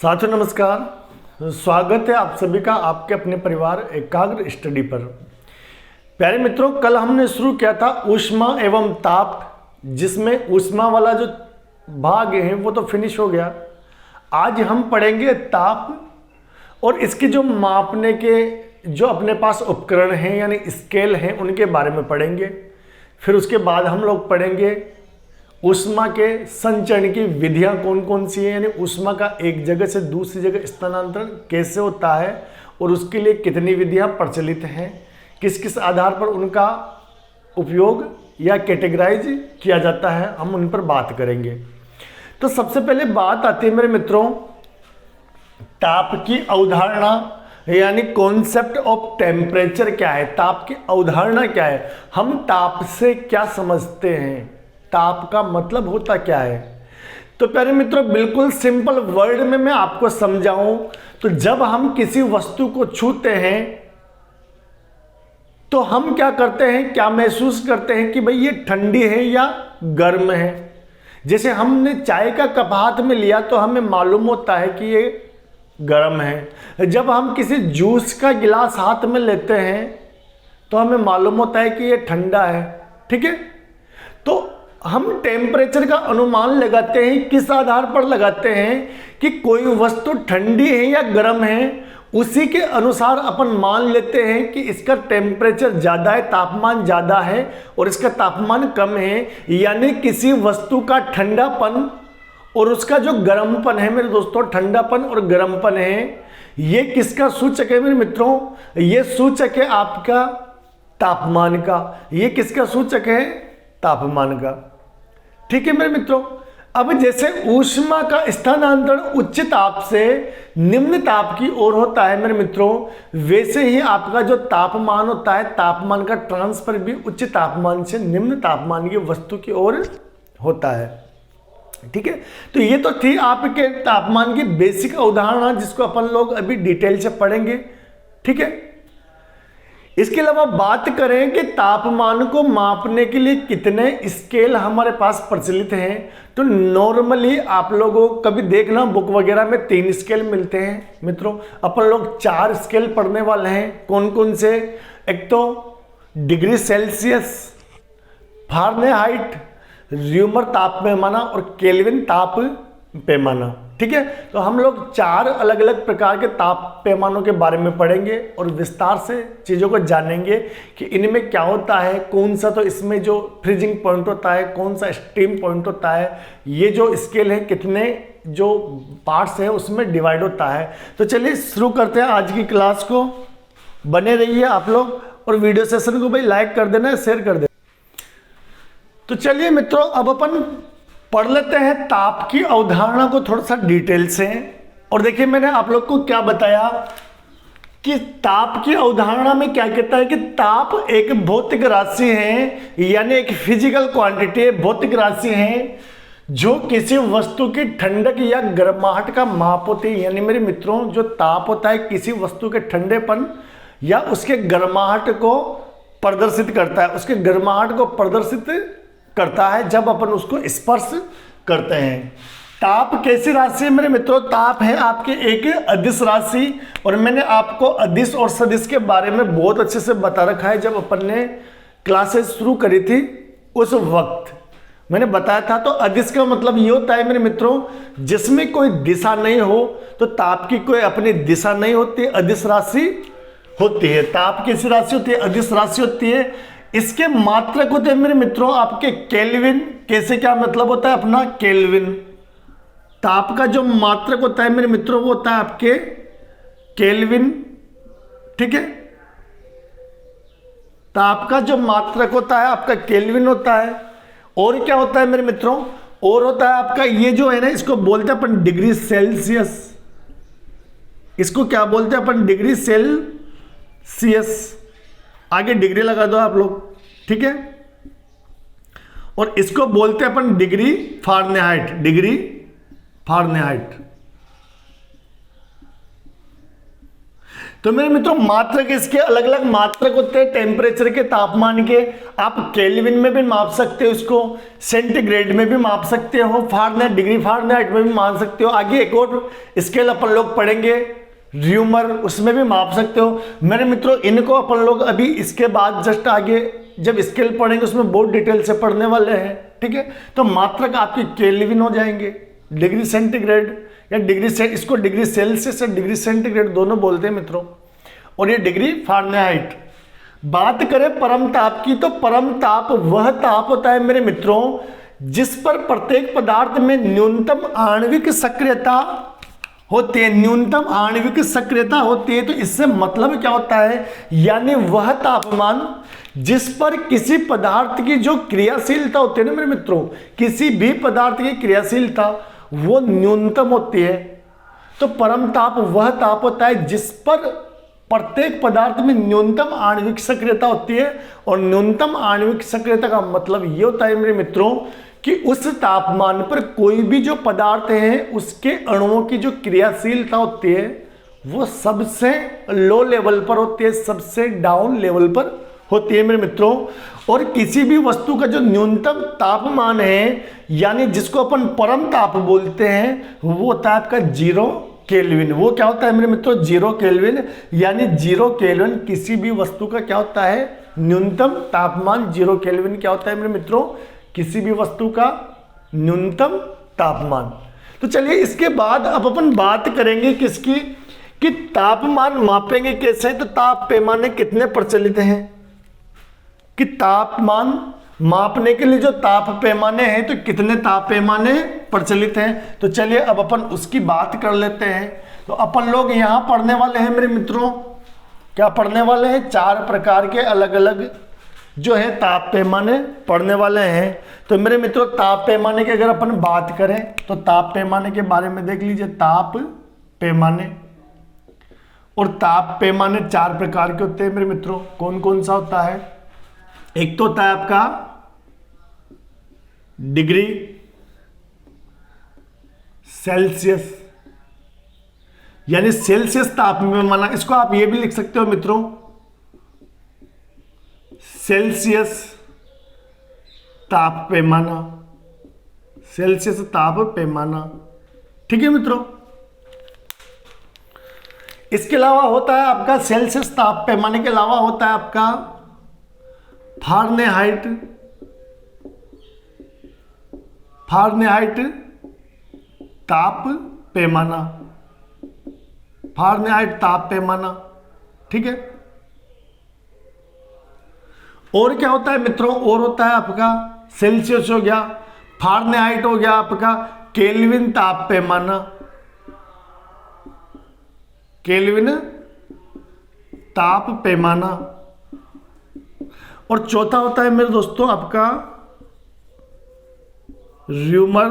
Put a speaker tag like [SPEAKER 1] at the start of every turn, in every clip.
[SPEAKER 1] साथियों नमस्कार, स्वागत है आप सभी का आपके अपने परिवार एकाग्र स्टडी पर। प्यारे मित्रों, कल हमने शुरू किया था ऊष्मा एवं ताप, जिसमें ऊष्मा वाला जो भाग है वो तो फिनिश हो गया। आज हम पढ़ेंगे ताप और इसकी जो मापने के जो अपने पास उपकरण हैं यानी स्केल हैं उनके बारे में पढ़ेंगे। फिर उसके बाद हम लोग पढ़ेंगे ऊष्मा के संचरण की विधियां कौन कौन सी हैं, यानी ऊष्मा का एक जगह से दूसरी जगह स्थानांतरण कैसे होता है और उसके लिए कितनी विधियां प्रचलित हैं, किस किस आधार पर उनका उपयोग या कैटेगराइज किया जाता है, हम उन पर बात करेंगे। तो सबसे पहले बात आती है मेरे मित्रों ताप की अवधारणा यानी कॉन्सेप्ट ऑफ टेम्परेचर क्या है, ताप की अवधारणा क्या है, हम ताप से क्या समझते हैं, ताप का मतलब होता क्या है। तो प्यारे मित्रों, बिल्कुल सिंपल वर्ड में मैं आपको समझाऊं तो जब हम किसी वस्तु को छूते हैं तो हम क्या करते हैं, क्या महसूस करते हैं कि भाई ये ठंडी है या गर्म है। जैसे हमने चाय का कप हाथ में लिया तो हमें मालूम होता है कि ये गर्म है। जब हम किसी जूस का गिलास हाथ में लेते हैं तो हमें मालूम होता है कि ये ठंडा है। ठीक है, तो हम टेम्परेचर का अनुमान लगाते हैं, किस आधार पर लगाते हैं कि कोई वस्तु ठंडी है या गर्म है, उसी के अनुसार अपन मान लेते हैं कि इसका टेम्परेचर ज़्यादा है, तापमान ज़्यादा है और इसका तापमान कम है। यानी किसी वस्तु का ठंडापन और उसका जो गर्मपन है मेरे दोस्तों, ठंडापन और गर्मपन है, ये किसका सूचक है मेरे मित्रों, ये सूचक है आपका तापमान का। ये किसका सूचक है, तापमान का। ठीक है मेरे मित्रों, अब जैसे ऊष्मा का स्थानांतरण उच्च ताप से निम्न ताप की ओर होता है मेरे मित्रों, वैसे ही आपका जो तापमान होता है, तापमान का ट्रांसफर भी उच्च तापमान से निम्न तापमान की वस्तु की ओर होता है। ठीक है, तो ये तो थी आपके तापमान की बेसिक अवधारणा जिसको अपन लोग अभी डिटेल से पढ़ेंगे। ठीक है, इसके अलावा बात करें कि तापमान को मापने के लिए कितने स्केल हमारे पास प्रचलित हैं, तो नॉर्मली आप लोगों को कभी देखना बुक वगैरह में 3 स्केल मिलते हैं मित्रों। अपन लोग 4 स्केल पढ़ने वाले हैं। कौन कौन से, एक तो डिग्री सेल्सियस, फारेनहाइट, र्यूमर ताप पैमाना और केल्विन ताप पैमाना। ठीक है, तो हम लोग 4 अलग अलग प्रकार के ताप पैमानों के बारे में पढ़ेंगे और विस्तार से चीज़ों को जानेंगे कि इनमें क्या होता है, कौन सा तो इसमें जो फ्रीजिंग पॉइंट होता है, कौन सा स्टीम पॉइंट होता है, ये जो स्केल है कितने जो पार्ट्स हैं उसमें डिवाइड होता है। तो चलिए शुरू करते हैं आज की क्लास को। बने रहिए आप लोग और वीडियो सेशन को भाई लाइक कर देना, शेयर कर देना। तो चलिए मित्रों, अब अपन पढ़ लेते हैं ताप की अवधारणा को थोड़ा सा डिटेल से। और देखिए मैंने आप लोग को क्या बताया कि ताप की अवधारणा में क्या कहता है कि ताप एक भौतिक राशि है, यानी एक फिजिकल क्वांटिटी, भौतिक राशि है जो किसी वस्तु की ठंडक या गर्माहट का माप होती है। यानी मेरे मित्रों, जो ताप होता है किसी वस्तु के ठंडेपन या उसके गर्माहट को प्रदर्शित करता है, उसके गर्माहट को प्रदर्शित करता है जब अपन उसको स्पर्श करते हैं। ताप कैसी राशि है मेरे मित्रों, ताप है आपके एक अदिश राशि। और मैंने आपको अदिश और सदिश के बारे में बहुत अच्छे से बता रखा है, जब अपन ने क्लासेस शुरू करी थी उस वक्त मैंने बताया था। तो अदिश का मतलब ये होता है मेरे मित्रों, जिसमें कोई दिशा नहीं हो, तो ताप की कोई अपनी दिशा नहीं होती, अदिश राशि होती है। ताप कैसी राशि होती है, अदिश राशि होती है। इसके मात्रक होते हैं मेरे मित्रों आपके केल्विन। कैसे, क्या मतलब होता है अपना केल्विन। ताप का जो मात्रक होता है मेरे मित्रों वो होता है आपके केल्विन। ठीक है, ताप का जो मात्रक होता है आपका केल्विन होता है। और क्या होता है मेरे मित्रों, और होता है आपका ये जो है ना, इसको बोलते हैं अपन डिग्री सेल्सियस। इसको क्या बोलते हैं अपन, डिग्री सेल्सियस। आगे डिग्री लगा दो आप लोग। ठीक है, और इसको बोलते हैं अपन डिग्री फारेनहाइट, डिग्री फारेनहाइट। तो मेरे मित्रों मात्रक इसके अलग अलग मात्रक होते हैं टेम्परेचर के, तापमान के। आप केल्विन में भी माप सकते हो इसको, सेंटीग्रेड में भी माप सकते हो, फारेनहाइट डिग्री फारेनहाइट में भी माप सकते हो। आगे एक और स्केल अपन लोग पढ़ेंगे र्यूमर, उसमें भी माप सकते हो। मेरे मित्रों इनको अपन लोग अभी इसके बाद जस्ट आगे जब स्केल पढ़ेंगे उसमें बहुत डिटेल से पढ़ने वाले हैं, ठीक है। तो मात्रक आपके केल्विन हो जाएंगे, डिग्री सेंटीग्रेड या इसको डिग्री सेल्सियस या डिग्री सेंटीग्रेड दोनों बोलते हैं मित्रों, और ये डिग्री फारेनहाइट। बात करें परम ताप की, तो परम ताप वह ताप होता है मेरे मित्रों जिस पर प्रत्येक पदार्थ में न्यूनतम आणविक सक्रियता होती है, न्यूनतम आणविक सक्रियता होती है। तो इससे मतलब क्या होता है, यानी वह तापमान जिस पर किसी पदार्थ की जो क्रियाशीलता होती है ना मेरे मित्रों, किसी भी पदार्थ की क्रियाशीलता वो न्यूनतम होती है। तो परम ताप वह ताप होता है जिस पर प्रत्येक पदार्थ में न्यूनतम आणविक सक्रियता होती है, और न्यूनतम आणविक सक्रियता का मतलब ये होता है मेरे मित्रों कि उस तापमान पर कोई भी जो पदार्थ है उसके अणुओं की जो क्रियाशीलता होती है वो सबसे लो लेवल पर होती है, सबसे डाउन लेवल पर होती है मेरे मित्रों। और किसी भी वस्तु का जो न्यूनतम तापमान है, यानी जिसको अपन परम ताप बोलते हैं, वो होता है आपका 0 केल्विन। वो क्या होता है मेरे मित्रों, 0 केल्विन। यानी 0 केल्विन किसी भी वस्तु का क्या होता है, न्यूनतम तापमान 0 केल्विन क्या होता है मेरे मित्रों, किसी भी वस्तु का न्यूनतम तापमान। तो चलिए इसके बाद अब अपन बात करेंगे किसकी, कि तापमान मापेंगे कैसे। तो ताप पैमाने कितने प्रचलित हैं, कि तापमान मापने के लिए जो ताप पैमाने हैं, तो कितने ताप पैमाने प्रचलित हैं। तो चलिए अब अपन उसकी बात कर लेते हैं। तो अपन लोग यहाँ पढ़ने वाले हैं मेरे मित्रों, क्या पढ़ने वाले हैं, 4 प्रकार के अलग अलग जो है ताप पैमाने पढ़ने वाले हैं। तो मेरे मित्रों ताप पैमाने की अगर अपन बात करें तो ताप पैमाने के बारे में देख लीजिए। ताप पैमाने, और ताप पैमाने 4 प्रकार के होते हैं मेरे मित्रों। कौन कौन सा होता है, एक तो होता है आपका डिग्री सेल्सियस, यानी सेल्सियस ताप पैमाना, इसको आप ये भी लिख सकते हो मित्रों सेल्सियस ताप पैमाना, सेल्सियस ताप पैमाना, ठीक है मित्रों। इसके अलावा होता है आपका सेल्सियस ताप पैमाने के अलावा होता है आपका फारेनहाइट, फारेनहाइट ताप पैमाना, फारेनहाइट ताप पैमाना, ठीक है। और क्या होता है मित्रों, और होता है आपका सेल्सियस हो गया, फारेनहाइट हो गया आपका केल्विन ताप पैमाना, केल्विन ताप पैमाना। और चौथा होता है मेरे दोस्तों आपका र्यूमर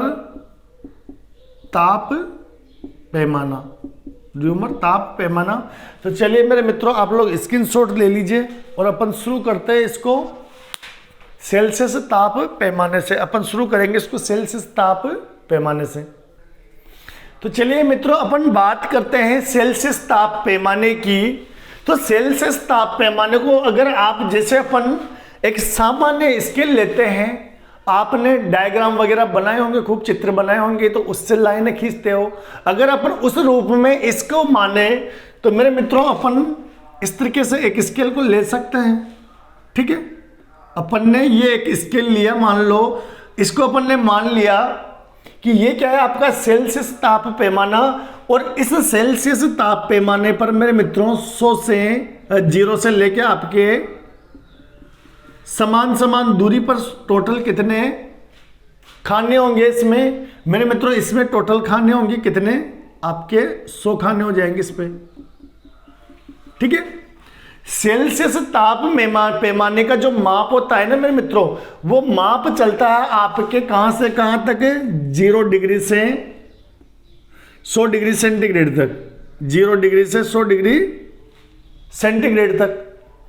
[SPEAKER 1] ताप पैमाना, र्यूमर ताप पैमाना। तो चलिए मेरे मित्रों आप लोग स्क्रीनशॉट ले लीजिए और अपन शुरू करते हैं इसको सेल्सियस ताप पैमाने से। अपन शुरू करेंगे इसको सेल्सियस ताप पैमाने से। तो चलिए मित्रों अपन बात करते हैं सेल्सियस ताप पैमाने की। तो सेल्सियस ताप पैमाने को अगर आप जैसे अपन एक सामान्य स्केल लेते हैं, आपने डायग्राम वगैरह बनाए होंगे, खूब चित्र बनाए होंगे, तो उससे लाइनें खींचते हो। अगर अपन उस रूप में इसको माने तो मेरे मित्रों अपन इस तरीके से एक स्केल को ले सकते हैं, ठीक है। अपन ने ये एक स्केल लिया, मान लो इसको अपन ने मान लिया कि ये क्या है आपका सेल्सियस ताप पैमाना, और इस सेल्सियस ताप पैमाने पर मेरे मित्रों 100 से 0 से लेके आपके समान समान दूरी पर टोटल कितने खाने होंगे इसमें मेरे मित्रों, इसमें टोटल खाने होंगे कितने आपके 100 खाने हो जाएंगे इस पे, ठीक है। सेल्सियस ताप पैमाने का जो माप होता है ना मेरे मित्रों, वो माप चलता है आपके कहां से कहां तक, 0 डिग्री से 100 डिग्री सेंटीग्रेड तक, 0 डिग्री से 100 डिग्री सेंटीग्रेड तक,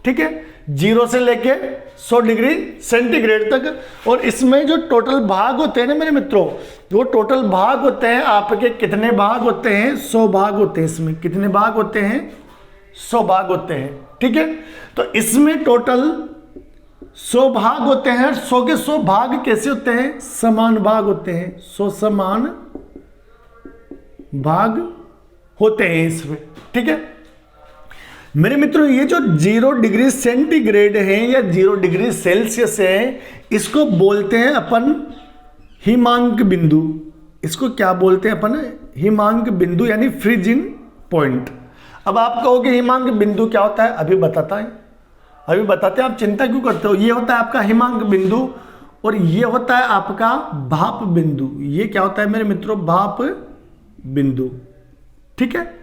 [SPEAKER 1] ठीक है। 0 से लेके 100 डिग्री सेंटीग्रेड तक। और इसमें जो टोटल भाग होते हैं ना मेरे मित्रों, वो टोटल भाग होते हैं आपके कितने भाग होते हैं, 100 भाग होते हैं। इसमें कितने भाग होते हैं, 100 भाग होते हैं, ठीक है। तो इसमें टोटल 100 भाग होते हैं। 100 के 100 भाग कैसे होते हैं? समान भाग होते हैं। 100 समान भाग होते हैं इसमें, ठीक है मेरे मित्रों। ये जो 0 डिग्री सेंटीग्रेड है या 0 डिग्री सेल्सियस है, इसको बोलते हैं अपन हिमांक बिंदु। इसको क्या बोलते हैं अपन? हिमांक बिंदु यानी फ्रीजिंग पॉइंट। अब आप कहोगे हिमांक बिंदु क्या होता है? अभी बताते हैं, आप चिंता क्यों करते हो। ये होता है आपका हिमांक बिंदु और ये होता है आपका भाप बिंदु। ये क्या होता है मेरे मित्रों? भाप बिंदु, ठीक है।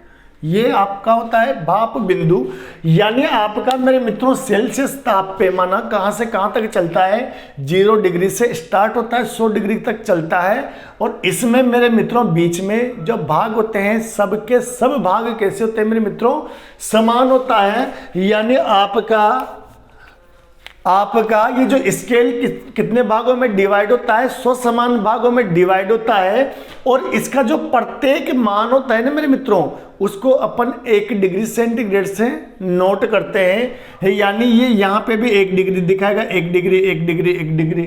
[SPEAKER 1] ये आपका होता है भाप बिंदु, यानी आपका मेरे मित्रों सेल्सियस ताप पैमाना कहां से कहां तक चलता है? 0 डिग्री से स्टार्ट होता है, 100 डिग्री तक चलता है। और इसमें मेरे मित्रों बीच में जो भाग होते हैं, सबके सब भाग कैसे होते हैं मेरे मित्रों? समान होता है। यानी आपका ये जो स्केल कितने भागों में डिवाइड होता है? 100 समान भागों में डिवाइड होता है। और इसका जो प्रत्येक मान होता है ना मेरे मित्रों, उसको अपन 1 डिग्री सेंटीग्रेड से नोट करते हैं। यानी ये यहां पे भी 1 डिग्री दिखाएगा, 1 डिग्री 1 डिग्री 1 डिग्री।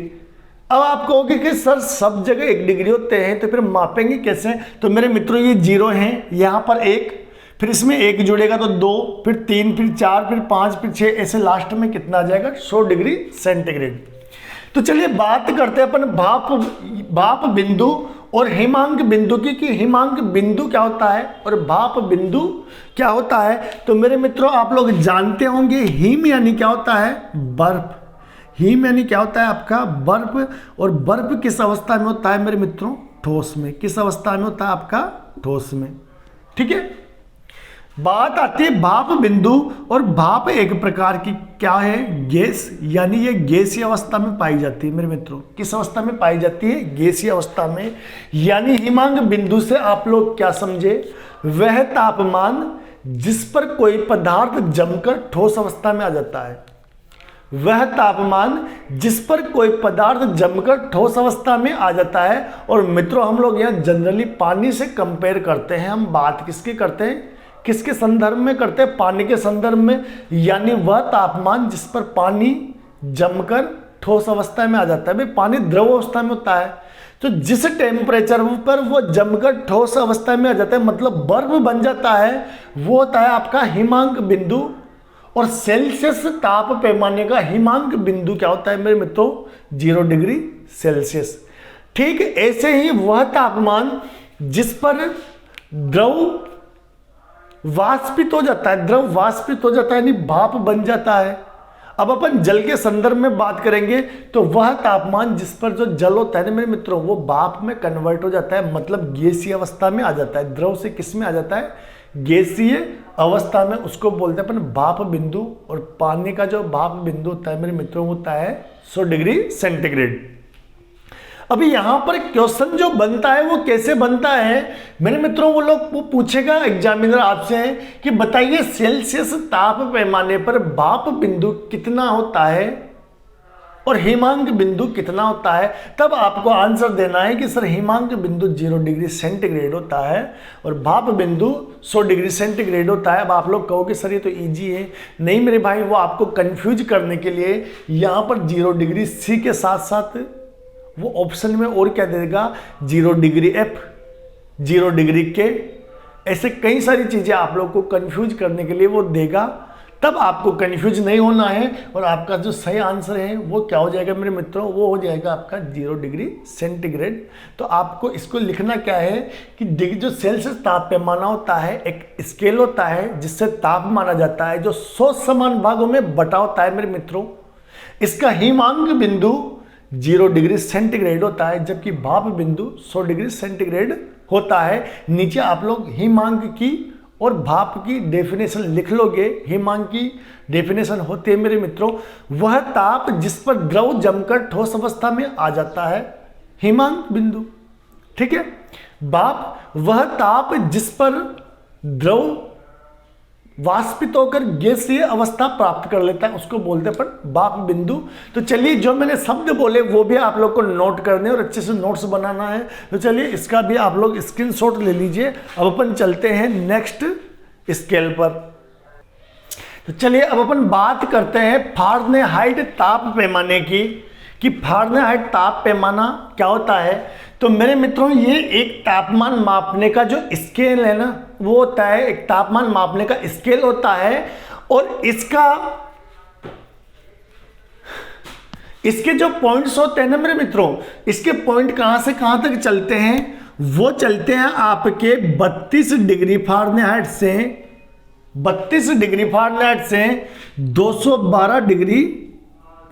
[SPEAKER 1] अब आप कहोगे कि सर सब जगह 1 डिग्री होते हैं तो फिर मापेंगे कैसे? तो मेरे मित्रों ये 0 है, यहां पर 1, फिर इसमें 1 जुड़ेगा तो 2, फिर 3, फिर 4, फिर 5, फिर 6, ऐसे लास्ट में कितना आ जाएगा? 100 डिग्री सेंटीग्रेड। तो चलिए बात करते हैं अपन भाप बिंदु और हिमांक बिंदु की, कि हिमांक बिंदु क्या होता है और भाप बिंदु क्या होता है। तो मेरे मित्रों आप लोग जानते होंगे, हिम यानी क्या होता है? बर्फ। हिम यानी क्या होता है? आपका बर्फ। और बर्फ किस अवस्था में होता है मेरे मित्रों? ठोस में। किस अवस्था में होता है आपका? ठोस में, ठीक है। बात आती है भाप बिंदु, और भाप एक प्रकार की क्या है? गैस, यानी ये गैसीय अवस्था में पाई जाती है मेरे मित्रों। किस अवस्था में पाई जाती है? गैसीय अवस्था में। यानी हिमांक बिंदु से आप लोग क्या समझे? वह तापमान जिस पर कोई पदार्थ जमकर ठोस अवस्था में आ जाता है। वह तापमान जिस पर कोई पदार्थ जमकर ठोस अवस्था में आ जाता है। और मित्रों हम लोग यहाँ जनरली पानी से कंपेयर करते हैं। हम बात किसकी करते हैं? किसके संदर्भ में करते हैं? पानी के संदर्भ में। यानी वह तापमान जिस पर पानी जमकर ठोस अवस्था में आ जाता है। भाई पानी द्रव अवस्था में होता है, तो जिस टेम्परेचर पर वो जमकर ठोस अवस्था में आ जाता है, मतलब बर्फ बन जाता है, वो होता है आपका हिमांक बिंदु। और सेल्सियस ताप पैमाने का हिमांक बिंदु क्या होता है मेरे मित्रों? 0 डिग्री सेल्सियस। ठीक ऐसे ही वह तापमान जिस पर द्रव वाष्पित हो जाता है, द्रव वाष्पित हो जाता है यानी भाप बन जाता है। अब अपन जल के संदर्भ में बात करेंगे तो वह तापमान जिस पर जो जल होता है ना मेरे मित्रों, वो भाप में कन्वर्ट हो जाता है, मतलब गैसीय अवस्था में आ जाता है। द्रव से किस में आ जाता है? गैसीय अवस्था में। उसको बोलते हैं अपन भाप बिंदु। और पानी का जो भाप बिंदु होता है मेरे मित्रों होता है 100 डिग्री सेंटीग्रेड। अभी यहां पर क्वेश्चन जो बनता है वो कैसे बनता है मेरे मित्रों? वो पूछेगा एग्जामिनर आपसे कि बताइए सेल्सियस ताप पैमाने पर भाप बिंदु कितना होता है और हिमांक बिंदु कितना होता है। तब आपको आंसर देना है कि सर हिमांक बिंदु 0 डिग्री सेंटीग्रेड होता है और भाप बिंदु 100 डिग्री सेंटीग्रेड होता है। अब आप लोग कहोगे सर ये तो इजी है। नहीं मेरे भाई, वो आपको कंफ्यूज करने के लिए यहाँ पर 0 डिग्री सी के साथ साथ वो ऑप्शन में और क्या देगा? 0 डिग्री एफ, 0 डिग्री के, ऐसे कई सारी चीज़ें आप लोग को कंफ्यूज करने के लिए वो देगा। तब आपको कंफ्यूज नहीं होना है और आपका जो सही आंसर है वो क्या हो जाएगा मेरे मित्रों? वो हो जाएगा आपका 0 डिग्री सेंटीग्रेड। तो आपको इसको लिखना क्या है कि जो सेल्सियस ताप पैमाना होता है एक स्केल होता है जिससे ताप माना जाता है, जो 100 समान भागों में बटा होता है मेरे मित्रों। इसका हिमांक बिंदु 0 डिग्री सेंटीग्रेड होता है, जबकि भाप बिंदु 100 डिग्री सेंटीग्रेड होता है। नीचे आप लोग हिमांक की और भाप की डेफिनेशन लिख लोगे। हिमांक की डेफिनेशन होती है मेरे मित्रों वह ताप जिस पर द्रव जमकर ठोस अवस्था में आ जाता है, हिमांक बिंदु। ठीक है। भाप वह ताप जिस पर द्रव वाष्पित होकर गैसीय अवस्था प्राप्त कर लेता है, उसको बोलते हैं पर भाप बिंदु। तो चलिए जो मैंने शब्द बोले वो भी आप लोग को नोट करने और अच्छे से नोट्स बनाना है। तो चलिए इसका भी आप लोग स्क्रीनशॉट ले लीजिए। अब अपन चलते हैं नेक्स्ट स्केल पर। तो चलिए अब अपन बात करते हैं फारेनहाइट ताप पैमाने की, कि फारेनहाइट ताप पैमाना क्या होता है। तो मेरे मित्रों, ये एक तापमान मापने का जो स्केल है ना, वो होता है, एक तापमान मापने का स्केल होता है। और इसके जो पॉइंट्स होते हैं ना मेरे मित्रों, इसके पॉइंट कहां से कहां तक चलते हैं, वो चलते हैं आपके 32 डिग्री फारेनहाइट से 212 डिग्री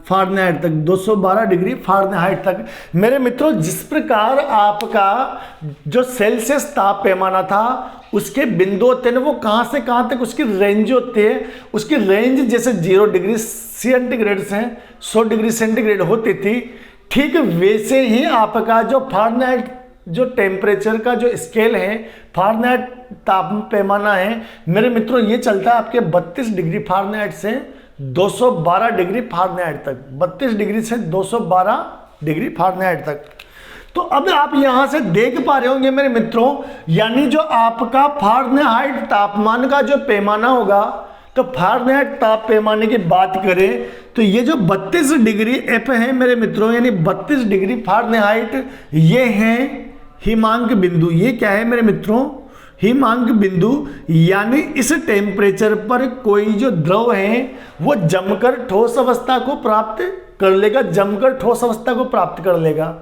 [SPEAKER 1] फारेनहाइट तक, 212 डिग्री फारेनहाइट तक। मेरे मित्रों, जिस प्रकार आपका जो सेल्सियस ताप पैमाना था, उसके बिंदु होते हैं ना, वो कहां से कहां तक उसकी रेंज होती है, उसकी रेंज जैसे 0 डिग्री सेंटीग्रेड से 100 डिग्री सेंटीग्रेड होती थी, ठीक वैसे ही आपका जो फारेनहाइट जो टेम्परेचर का जो स्केल है, फारेनहाइट ताप पैमाना है मेरे मित्रों, ये चलता है आपके 32 डिग्री फारेनहाइट से 212 डिग्री फारेनहाइट तक, 32 डिग्री से 212 डिग्री फारेनहाइट तक। तो अब आप यहां से देख पा रहे होंगे मेरे मित्रों, यानी जो आपका फारेनहाइट तापमान का जो पैमाना होगा, तो फारेनहाइट ताप पैमाने की बात करें तो ये जो 32 डिग्री एफ है मेरे मित्रों, यानी 32 डिग्री फारेनहाइट, ये है हिमांक बिंदु। ये क्या है मेरे मित्रों, हिमांक बिंदु। यानी इस टेम्परेचर पर कोई जो द्रव है वो जमकर ठोस अवस्था को प्राप्त कर लेगा, जमकर ठोस अवस्था को प्राप्त कर लेगा।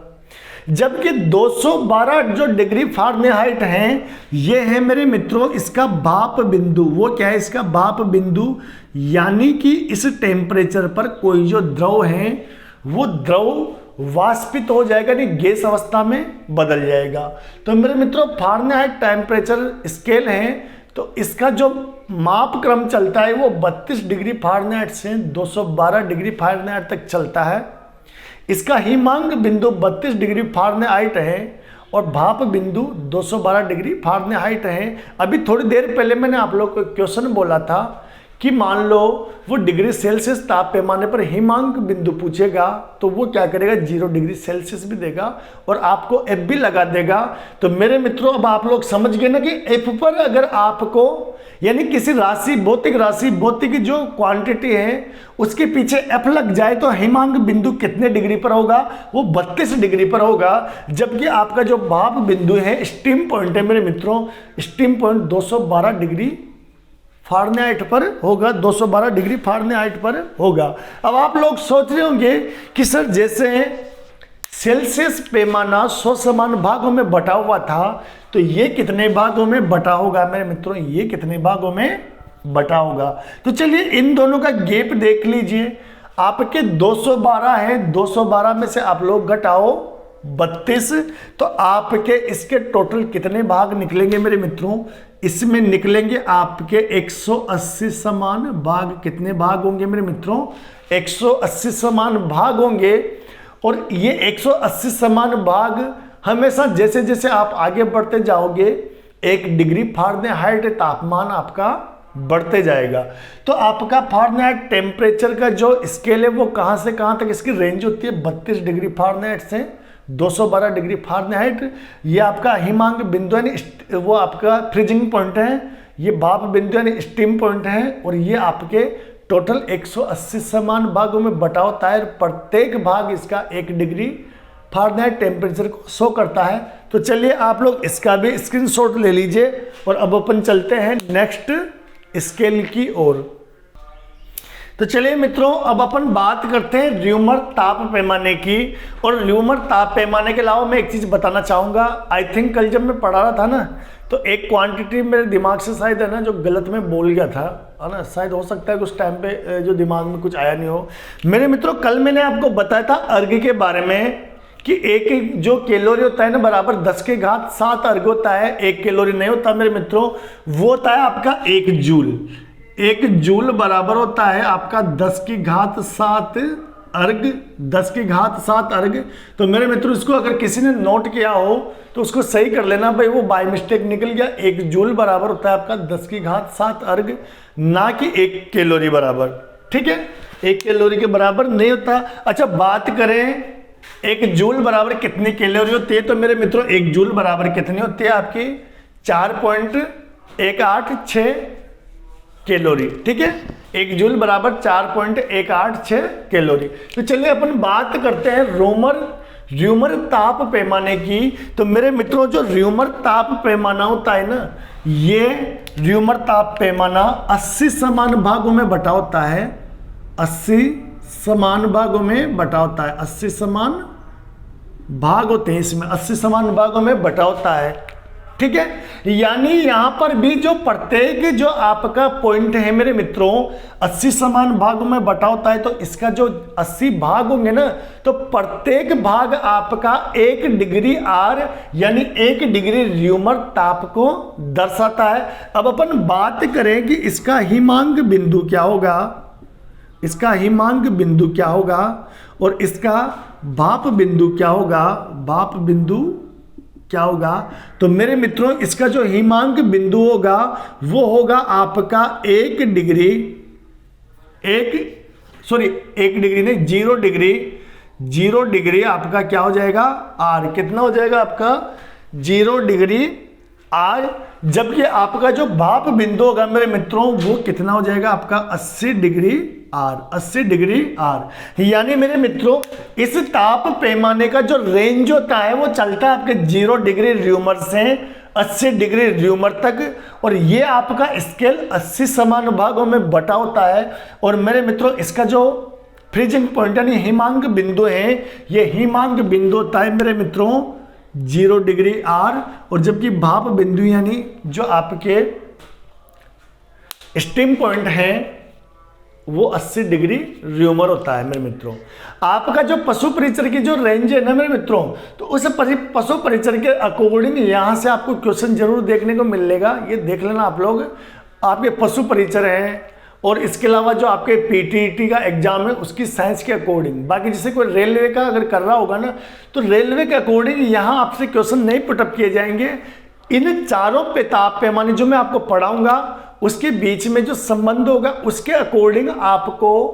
[SPEAKER 1] जबकि 212 जो डिग्री फारेनहाइट है, ये है मेरे मित्रों इसका भाप बिंदु। वो क्या है, इसका भाप बिंदु। यानी कि इस टेम्परेचर पर कोई जो द्रव है वो द्रव वाष्पित हो जाएगा, नहीं गैस अवस्था में बदल जाएगा। तो मेरे मित्रों, फारेनहाइट टेम्परेचर स्केल है, तो इसका जो माप क्रम चलता है वो 32 डिग्री फारेनहाइट से 212 डिग्री फारेनहाइट तक चलता है। इसका हिमांक बिंदु 32 डिग्री फारेनहाइट है और भाप बिंदु 212 डिग्री फारेनहाइट है। अभी थोड़ी देर पहले मैंने आप लोग को क्वेश्चन बोला था कि मान लो वो डिग्री सेल्सियस ताप पैमाने पर हिमांक बिंदु पूछेगा, तो वो क्या करेगा, 0 डिग्री सेल्सियस भी देगा और आपको एफ भी लगा देगा। तो मेरे मित्रों, अब आप लोग समझ गए ना कि एफ पर अगर आपको, यानी किसी राशि, भौतिक जो क्वांटिटी है उसके पीछे एफ लग जाए, तो हिमांक बिंदु कितने डिग्री पर होगा, वो 32 डिग्री पर होगा। जबकि आपका जो भाप बिंदु है, स्टीम पॉइंट है मेरे मित्रों, स्टीम पॉइंट 212 डिग्री फारेनहाइट पर होगा, 212 डिग्री फारेनहाइट पर होगा। अब आप लोग सोच रहे होंगे कि सर, जैसे सेल्सियस पैमाना 100 समान भागों में बटा हुआ था, तो ये कितने भागों में बटा होगा मेरे मित्रों, ये कितने भागों में बटा होगा। तो चलिए इन दोनों का गैप देख लीजिए। आपके 212 है, 212 में से आप लोग घटाओ 32, तो आपके इसके टोटल कितने भाग निकलेंगे मेरे मित्रों, इसमें निकलेंगे आपके 180 समान भाग। कितने भाग होंगे मेरे मित्रों, 180 समान भाग होंगे। और ये 180 समान भाग हमेशा जैसे जैसे आप आगे बढ़ते जाओगे, 1 डिग्री फारेनहाइट तापमान आपका बढ़ते जाएगा। तो आपका फारेनहाइट टेम्परेचर का जो स्केल है वो कहां से कहां तक इसकी रेंज होती है, 32 डिग्री फारेनहाइट से 212 डिग्री फारेनहाइट। ये आपका हिमांक बिंदु यानी वो आपका फ्रीजिंग पॉइंट है, ये भाप बिंदु यानी स्टीम पॉइंट है, और ये आपके टोटल 180 समान भागों में बटा होता है। प्रत्येक भाग इसका 1 डिग्री फारेनहाइट टेम्परेचर को शो करता है। तो चलिए आप लोग इसका भी स्क्रीनशॉट ले लीजिए और अब अपन चलते हैं नेक्स्ट स्केल की ओर। तो चलिए मित्रों, अब अपन बात करते हैं र्यूमर ताप पैमाने की। और र्यूमर ताप पैमाने के अलावा मैं एक चीज़ बताना चाहूँगा। आई थिंक कल जब मैं पढ़ा रहा था ना, तो एक क्वांटिटी मेरे दिमाग से शायद है ना जो गलत में बोल गया था, है ना, शायद हो सकता है कि उस टाइम पे जो दिमाग में कुछ आया नहीं हो। मेरे मित्रों, कल मैंने आपको बताया था अर्घ के बारे में कि एक जो कैलोरी होता है ना, बराबर 10 के घात 7 अर्घ होता है। 1 कैलोरी नहीं होता मेरे मित्रों, वो होता है आपका 1 जूल। 1 जूल बराबर होता है आपका 10 की घात 7 अर्घ, 10 की घात 7 अर्घ। तो मेरे मित्रों, इसको अगर किसी ने नोट किया हो तो उसको सही कर लेना भाई, वो बाय मिस्टेक निकल गया। 1 जूल बराबर होता है आपका 10 की घात 7 अर्घ, ना कि 1 कैलोरी बराबर। ठीक है, 1 कैलोरी के बराबर नहीं होता। अच्छा, बात करें 1 जूल बराबर कितनी कैलोरी होती है, तो मेरे मित्रों 1 जूल बराबर कितनी होती है आपकी 4.186 कैलोरी। ठीक है, 1 जूल बराबर 4.186 कैलोरी। तो चलिए अपन बात करते हैं र्यूमर ताप पैमाने की। तो मेरे मित्रों, जो र्यूमर ताप पैमाना होता है ना, ये र्यूमर ताप पैमाना 80 समान भागों में बटा होता है। 80 समान भागों में बटा होता है। 80 समान भाग होते हैं इसमें, 80 समान भागों में बटा होता है। ठीक है, यानी यहां पर भी जो प्रत्येक जो आपका पॉइंट है मेरे मित्रों 80 समान भागों में बटा होता है। तो इसका जो 80 भाग होंगे ना, तो प्रत्येक भाग आपका 1 डिग्री आर यानी 1 डिग्री र्यूमर ताप को दर्शाता है। अब अपन बात करें कि इसका हिमांक बिंदु क्या होगा, इसका हिमांक बिंदु क्या होगा और इसका भाप बिंदु क्या होगा, भाप बिंदु क्या होगा। तो मेरे मित्रों, इसका जो हिमांक बिंदु होगा वो होगा आपका 1 डिग्री, 1 डिग्री नहीं, 0 डिग्री आपका क्या हो जाएगा आर। कितना हो जाएगा आपका 0 डिग्री आर। जबकि आपका जो भाप बिंदु होगा मेरे मित्रों वो कितना हो जाएगा आपका 80 डिग्री आर। 80 डिग्री आर, यानी मेरे मित्रों इस ताप पैमाने का जो रेंज होता है वो चलता है आपके 0 डिग्री र्यूमर से 80 डिग्री र्यूमर तक। और ये आपका स्केल 80 समान भागों में बटा होता है। और मेरे मित्रों इसका जो फ्रीजिंग पॉइंट यानी हिमांक बिंदु है, ये हिमांक बिंदु होता है मेरे मित्रों 0 डिग्री आर। और जबकि भाप बिंदु यानी जो आपके स्टीम पॉइंट है वो 80 डिग्री र्यूमर होता है मेरे मित्रों। आपका जो पशु परिचर की जो रेंज है ना मेरे मित्रों, तो उस पशु परिचर के अकॉर्डिंग यहां से आपको क्वेश्चन जरूर देखने को मिलेगा। ये देख लेना आप लोग, आपके पशु परिचर हैं और इसके अलावा जो आपके पीटीटी का एग्जाम है उसकी साइंस के अकॉर्डिंग। बाकी जैसे कोई रेलवे का अगर कर रहा होगा ना, तो रेलवे के अकॉर्डिंग यहाँ आपसे क्वेश्चन नहीं पुटअप किए जाएंगे। इन चारों ताप पैमाने जो मैं आपको पढ़ाऊंगा उसके बीच में जो संबंध होगा उसके अकॉर्डिंग आपको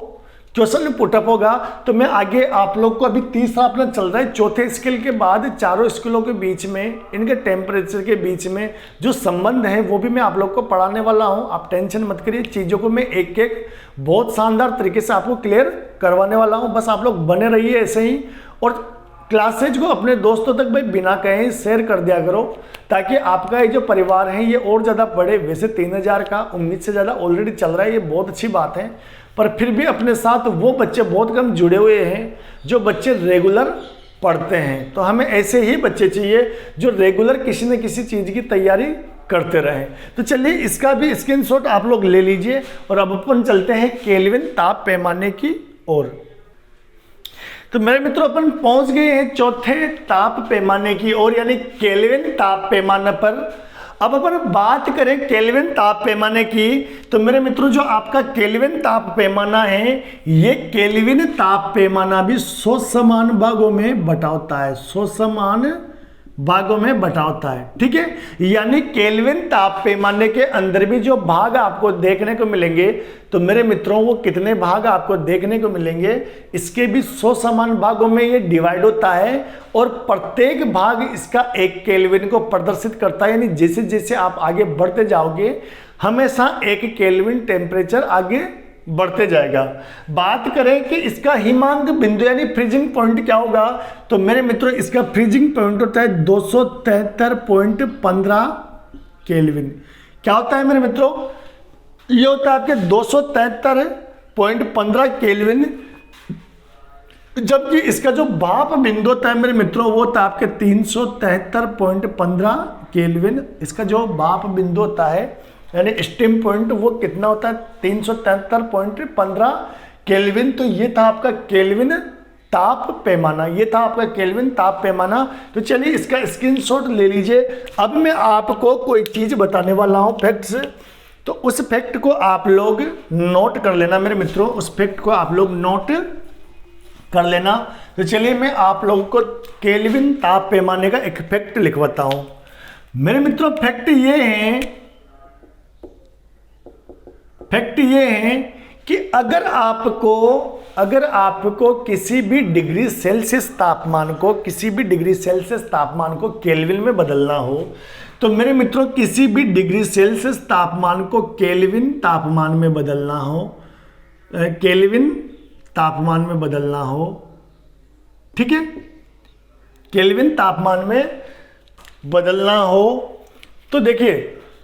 [SPEAKER 1] क्वेश्चन पुटअप होगा। तो मैं आगे आप लोग को अभी तीसरा अपना चल रहा है, चौथे स्केल के बाद चारों स्केलों के बीच में इनके टेम्परेचर के बीच में जो संबंध है वो भी मैं आप लोग को पढ़ाने वाला हूं। आप टेंशन मत करिए, चीज़ों को मैं एक एक बहुत शानदार तरीके से आपको क्लियर करवाने वाला हूं। बस आप लोग बने रहिए ऐसे ही, और क्लासेज को अपने दोस्तों तक भाई बिना कहे शेयर कर दिया करो, ताकि आपका ये जो परिवार है ये और ज़्यादा बढ़े। वैसे 3000 का उम्मीद से ज़्यादा ऑलरेडी चल रहा है, ये बहुत अच्छी बात है। पर फिर भी अपने साथ वो बच्चे बहुत कम जुड़े हुए हैं जो बच्चे रेगुलर पढ़ते हैं। तो हमें ऐसे ही बच्चे चाहिए जो रेगुलर किसी न किसी चीज़ की तैयारी करते रहें। तो चलिए इसका भी स्क्रीनशॉट आप लोग ले लीजिए। और अब अपन चलते हैं केल्विन ताप पैमाने की ओर। तो मेरे मित्रों अपन पहुंच गए हैं चौथे ताप पैमाने की ओर, यानी केल्विन ताप पैमाने पर। अब अपन बात करें केल्विन ताप पैमाने की, तो मेरे मित्रों जो आपका केल्विन ताप पैमाना है, ये केल्विन ताप पैमाना भी 100 समान भागों में बटा होता है। 100 समान भागों में बटा होता है। ठीक है, यानी केल्विन ताप पैमाने के अंदर भी जो भाग आपको देखने को मिलेंगे, तो मेरे मित्रों वो कितने भाग आपको देखने को मिलेंगे, इसके भी 100 समान भागों में ये डिवाइड होता है। और प्रत्येक भाग इसका 1 केल्विन को प्रदर्शित करता है। यानी जैसे जैसे आप आगे बढ़ते जाओगे हमेशा 1 केल्विन टेम्परेचर आगे बढ़ते जाएगा। बात करें कि इसका हिमांक बिंदु यानी फ्रीजिंग पॉइंट क्या होगा, तो मेरे मित्रों इसका फ्रीजिंग पॉइंट होता है 273.15 केल्विन। क्या होता है मेरे मित्रों, ये होता है आपके 273.15 केल्विन। जबकि इसका जो भाप बिंदु होता है मेरे मित्रों वो होता है आपके 373.15 केल्विन। इसका जो भाप बिंदु होता है यानी स्टीम पॉइंट वो कितना होता है 373.15 केल्विन। तो ये था आपका केल्विन ताप पैमाना, ये था आपका केल्विन ताप पैमाना। तो चलिए इसका स्क्रीनशॉट ले लीजिए। अब मैं आपको कोई चीज़ बताने वाला हूँ फैक्ट्स, तो उस फैक्ट को आप लोग नोट कर लेना मेरे मित्रों, उस फैक्ट को आप लोग नोट कर लेना। तो चलिए मैं आप लोगों को केल्विन ताप पैमाने का एक फैक्ट लिखवाता हूँ मेरे मित्रों। फैक्ट ये है कि अगर आपको किसी भी डिग्री सेल्सियस तापमान को केल्विन में बदलना हो, तो मेरे मित्रों किसी भी डिग्री सेल्सियस तापमान को केल्विन तापमान में बदलना हो, केल्विन तापमान में बदलना हो, ठीक है, केल्विन तापमान में बदलना हो तो देखिए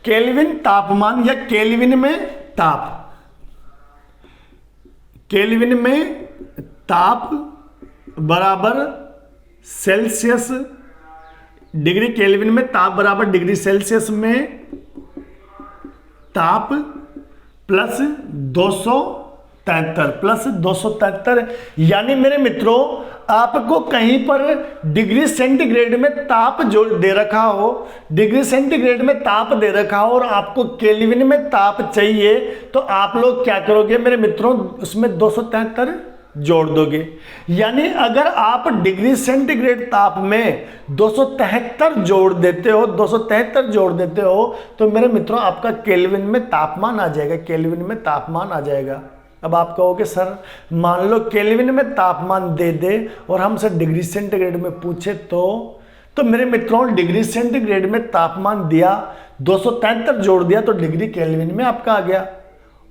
[SPEAKER 1] केल्विन तापमान या केल्विन में ताप, केल्विन में ताप बराबर सेल्सियस, डिग्री केल्विन में ताप बराबर डिग्री सेल्सियस में ताप प्लस 273 यानी मेरे मित्रों आपको कहीं पर डिग्री सेंटीग्रेड में ताप जो दे रखा हो, डिग्री सेंटीग्रेड में ताप दे रखा हो और आपको केल्विन में ताप चाहिए तो आप लोग क्या करोगे मेरे मित्रों, उसमें 273 जोड़ दोगे। यानी अगर आप डिग्री सेंटीग्रेड ताप में 273 जोड़ देते हो, 273 जोड़ देते हो तो मेरे मित्रों आपका केल्विन में तापमान आ जाएगा, केल्विन में तापमान आ जाएगा। अब आप कहोगे सर मान लो केल्विन में तापमान दे दे और हमसे डिग्री सेंटीग्रेड में पूछे तो मेरे मित्रों डिग्री सेंटीग्रेड में तापमान दिया, 273 जोड़ दिया तो डिग्री केल्विन में आपका आ गया।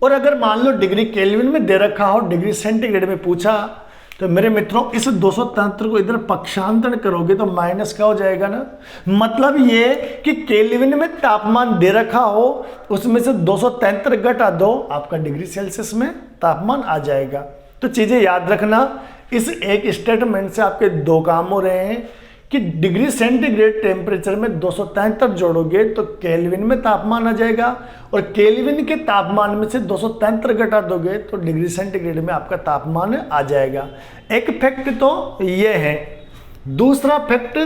[SPEAKER 1] और अगर मान लो डिग्री केल्विन में दे रखा हो, डिग्री सेंटीग्रेड में पूछा तो मेरे मित्रों इस 273 को इधर पक्षांतरण करोगे तो माइनस का हो जाएगा ना। मतलब ये कि केल्विन में तापमान दे रखा हो उसमें से 273 घटा दो, आपका डिग्री सेल्सियस में तापमान आ जाएगा। तो चीजें याद रखना, इस एक स्टेटमेंट से आपके दो काम हो रहे हैं कि डिग्री सेंटीग्रेड टेम्परेचर में 273 जोड़ोगे तो केल्विन में तापमान आ जाएगा और केल्विन के तापमान में से 273 घटा दोगे तो डिग्री सेंटीग्रेड में आपका तापमान आ जाएगा। एक फैक्ट तो ये है। दूसरा फैक्ट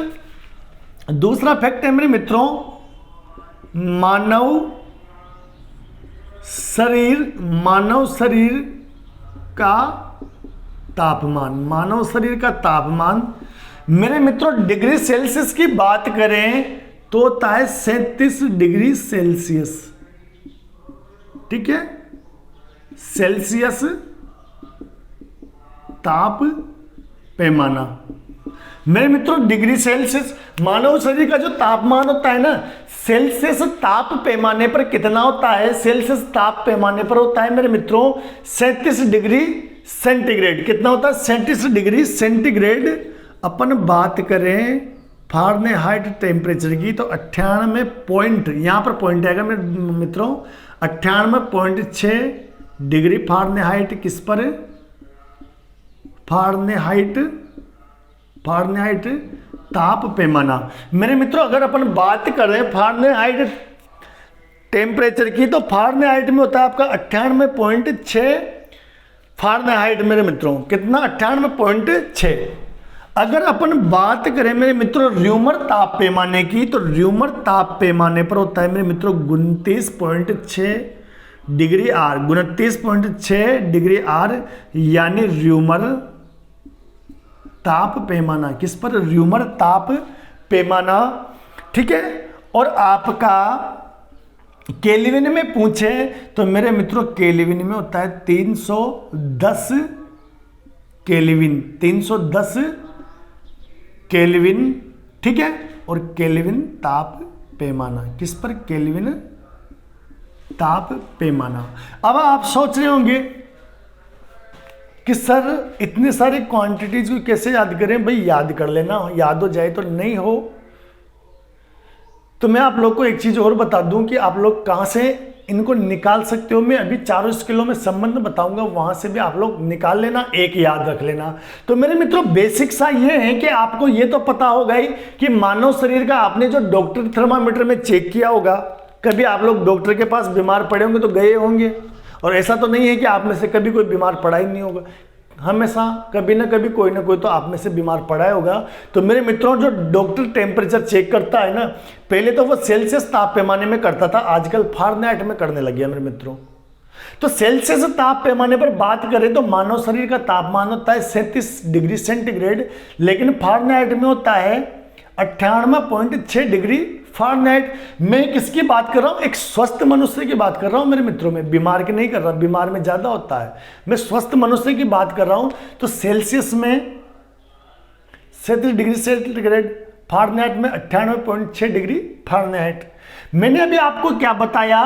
[SPEAKER 1] है मेरे मित्रों, मानव शरीर का तापमान, मानव शरीर का तापमान मेरे मित्रों डिग्री सेल्सियस की बात करें तो होता है 37 डिग्री सेल्सियस, ठीक है, सेल्सियस ताप पैमाना। मेरे मित्रों डिग्री सेल्सियस मानव शरीर का जो तापमान होता है ना, सेल्सियस ताप पैमाने पर कितना होता है, सेल्सियस ताप पैमाने पर होता है मेरे मित्रों 37 डिग्री सेंटीग्रेड। कितना होता है 37 डिग्री सेंटीग्रेड। अपन बात करें फारेनहाइट टेम्परेचर की तो 98 पॉइंट, यहाँ पर पॉइंट आएगा मेरे मित्रों 98.6 डिग्री फारेनहाइट। किस पर, फारेनहाइट ताप पैमाना। मेरे मित्रों अगर अपन बात करें फारेनहाइट टेम्परेचर की तो फारेनहाइट में होता है आपका 98.6 फारेनहाइट मेरे मित्रों, कितना 98.6। अगर अपन बात करें मेरे मित्रों र्यूमर ताप पैमाने की तो र्यूमर ताप पैमाने पर होता है मेरे मित्रों 29.6 डिग्री आर, 29.6 डिग्री आर यानी र्यूमर ताप पैमाना। किस पर, र्यूमर ताप पैमाना, ठीक है। और आपका केल्विन में पूछे तो मेरे मित्रों केल्विन में होता है 310 केल्विन, 310 केल्विन, ठीक है। और केल्विन ताप पैमाना, किस पर, केल्विन ताप पैमाना। अब आप सोच रहे होंगे कि सर इतनी सारी क्वांटिटीज को कैसे याद करें, भाई याद कर लेना, याद हो जाए तो नहीं हो। तो मैं आप लोग को एक चीज और बता दूं कि आप लोग कहां से इनको निकाल सकते हो। मैं अभी चारों स्किलों में संबंध बताऊंगा, वहां से भी आप लोग निकाल लेना, एक याद रख लेना। तो मेरे मित्रों बेसिक सा ये है कि आपको ये तो पता होगा ही कि मानव शरीर का आपने जो डॉक्टर थर्मामीटर में चेक किया होगा, कभी आप लोग डॉक्टर के पास बीमार पड़े होंगे तो गए होंगे, और ऐसा तो नहीं है कि आप में से कभी कोई बीमार पड़ा ही नहीं होगा, हमेशा कभी ना कभी कोई ना कोई तो आप में से बीमार पड़ा होगा। तो मेरे मित्रों जो डॉक्टर टेम्परेचर चेक करता है ना, पहले तो वो सेल्सियस ताप पैमाने में करता था, आजकल फारेनहाइट में करने लग गया मेरे मित्रों। तो सेल्सियस ताप पैमाने पर बात करें तो मानव शरीर का तापमान होता है 37 डिग्री सेंटीग्रेड, लेकिन फारेनहाइट में होता है 98.6 डिग्री फारेनहाइट। मैं किसकी बात कर रहा हूं, एक स्वस्थ मनुष्य की बात कर रहा हूं मेरे मित्रों में, बीमार की नहीं कर रहा, बीमार में ज्यादा होता है, मैं स्वस्थ मनुष्य की बात कर रहा हूं। तो सेल्सियस में 37 डिग्री सेंटीग्रेड फारेनहाइट में 98.6 डिग्री फारेनहाइट। मैंने अभी आपको क्या बताया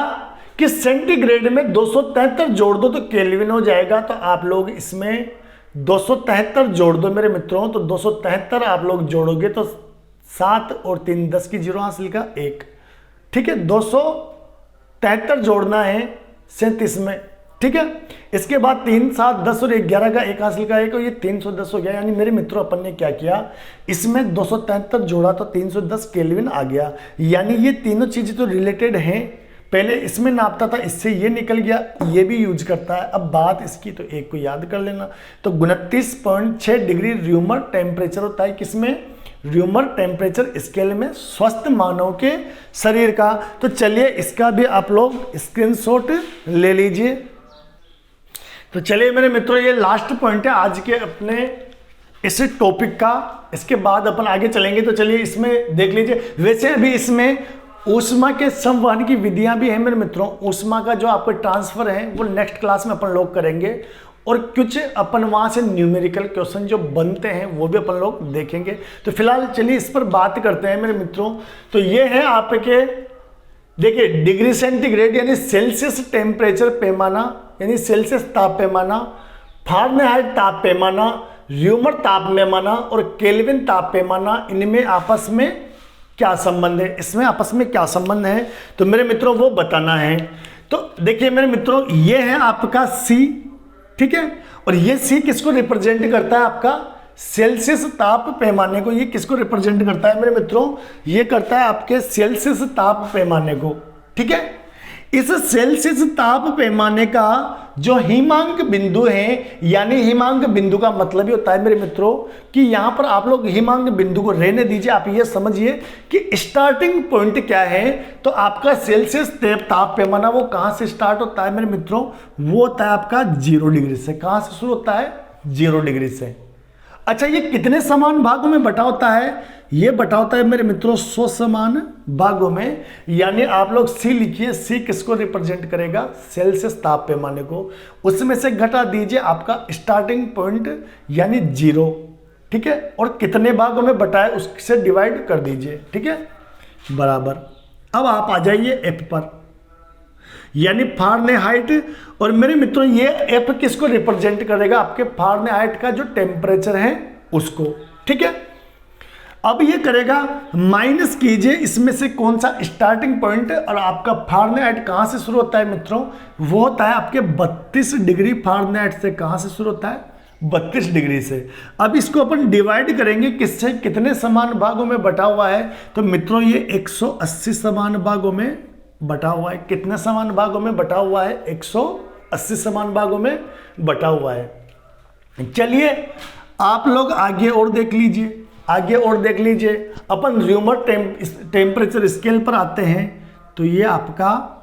[SPEAKER 1] कि सेंटीग्रेड में 273 जोड़ दो तो केल्विन हो जाएगा। तो आप लोग इसमें 273 जोड़ दो मेरे मित्रों, तो 273 आप लोग जोड़ोगे तो 7 और 3 10 की 0 हासिल का 1, ठीक है। 273 जोड़ना है 37 में, ठीक है। इसके बाद 3 7 10 और 11 का 1 हासिल का 1 और ये 310 हो गया। यानी मेरे मित्रों अपन ने क्या किया, इसमें 273 जोड़ा तो 310 केल्विन आ गया। यानी ये तीनों चीजें तो रिलेटेड हैं। पहले इसमें नापता था, इससे ये निकल गया, ये भी यूज करता है। अब बात इसकी तो एक को याद कर लेना। तो 29.6 डिग्री र्यूमर टेम्परेचर होता है किसमें, र्यूमर टेम्परेचर स्केल में स्वस्थ मानव के शरीर का। तो चलिए इसका भी आप लोग स्क्रीनशॉट ले लीजिए। तो चलिए मेरे मित्रों, ये लास्ट पॉइंट है आज के अपने इस टॉपिक का। इसके बाद अपन आगे चलेंगे। तो चलिए इसमें देख लीजिए। वैसे अभी इसमें ऊष्मा के संवहन की विधियां भी हैं मेरे मित्रों। ऊष्मा का जो आपको ट्रांसफर है वो नेक्स्ट क्लास में अपन लोग करेंगे, और कुछ अपन वहां से न्यूमेरिकल क्वेश्चन जो बनते हैं वो भी अपन लोग देखेंगे। तो फिलहाल चलिए इस पर बात करते हैं मेरे मित्रों। तो ये है आपके, देखिए, डिग्री सेंटीग्रेड यानी सेल्सियस टेम्परेचर पैमाना, यानी सेल्सियस ताप पैमाना, फारेनहाइट ताप पैमाना, र्यूमर ताप पैमाना और केल्विन ताप पैमाना, इनमें आपस में क्या संबंध है, इसमें आपस में क्या संबंध है, तो मेरे मित्रों वो बताना है। तो देखिए मेरे मित्रों, ये है आपका C, ठीक है। और ये C किसको रिप्रेजेंट करता है, आपका सेल्सियस ताप पैमाने को। ये किसको रिप्रेजेंट करता है मेरे मित्रों, ये करता है आपके सेल्सियस ताप पैमाने को, ठीक है। इस सेल्सियस ताप पैमाने का जो हिमांक बिंदु है, यानी हिमांक बिंदु का मतलब ही होता है मेरे मित्रों कि यहां पर आप लोग हिमांक बिंदु को रहने दीजिए। आप ये समझिए कि स्टार्टिंग पॉइंट क्या है। तो आपका सेल्सियस ताप पैमाना वो कहां से स्टार्ट होता है मेरे मित्रों, वो होता है आपका 0 डिग्री से। कहां से शुरू होता है, 0 डिग्री से। अच्छा, ये कितने समान भागों में बटा होता है, ये बटा होता है मेरे मित्रों 100 समान भागों में। यानी आप लोग C लिखिए। C किसको रिप्रेजेंट करेगा, सेल्सियस ताप पैमाने को। उसमें से घटा दीजिए आपका स्टार्टिंग पॉइंट यानी 0, ठीक है। और कितने भागों में बटा है उससे डिवाइड कर दीजिए, ठीक है, बराबर। अब आप आ जाइए F पर, यानी फारेनहाइट। और मेरे मित्रों ये F किसको रिप्रेजेंट करेगा, आपके फारेनहाइट का जो टेम्परेचर है उसको, ठीक है। अब ये करेगा, माइनस कीजिए इसमें से कौन सा स्टार्टिंग पॉइंट, और आपका फारेनहाइट कहां से शुरू होता है मित्रों, वो होता है आपके 32 डिग्री फारेनहाइट से। कहां से शुरू होता है, 32 डिग्री से। अब इसको अपन डिवाइड करेंगे किससे, कितने समान भागों में बटा हुआ है। तो मित्रों ये 180 समान भागों में बटा हुआ है। कितने समान भागों में बटा हुआ है, 180 समान भागों में बटा हुआ है। चलिए आप लोग आगे और देख लीजिए, आगे और देख लीजिए। अपन र्यूमर टेम्परेचर स्केल पर आते हैं। तो ये आपका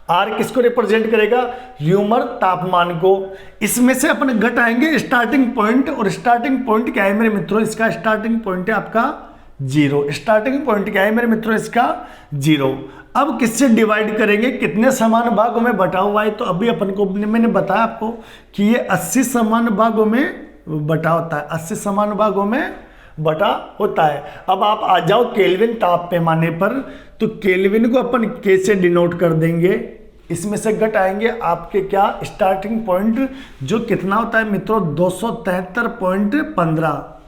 [SPEAKER 1] R किसको रिप्रेजेंट करेगा, र्यूमर तापमान को। इसमें से अपन घटाएंगे स्टार्टिंग पॉइंट, और स्टार्टिंग पॉइंट क्या है मेरे मित्रों, इसका स्टार्टिंग पॉइंट है आपका 0। स्टार्टिंग पॉइंट क्या है मेरे मित्रों, इसका 0। अब किससे डिवाइड करेंगे, कितने समान भागों में बटा हुआ है। तो अभी अपन को मैंने बताया आपको कि ये 80 समान भागों में बटा होता है, 80 समान भागों में बटा होता है। अब आप आ जाओ केल्विन ताप पैमाने पर। तो केल्विन को अपन K से डिनोट कर देंगे। इसमें से घटाएंगे आपके क्या, स्टार्टिंग पॉइंट जो कितना होता है मित्रों, 273.15,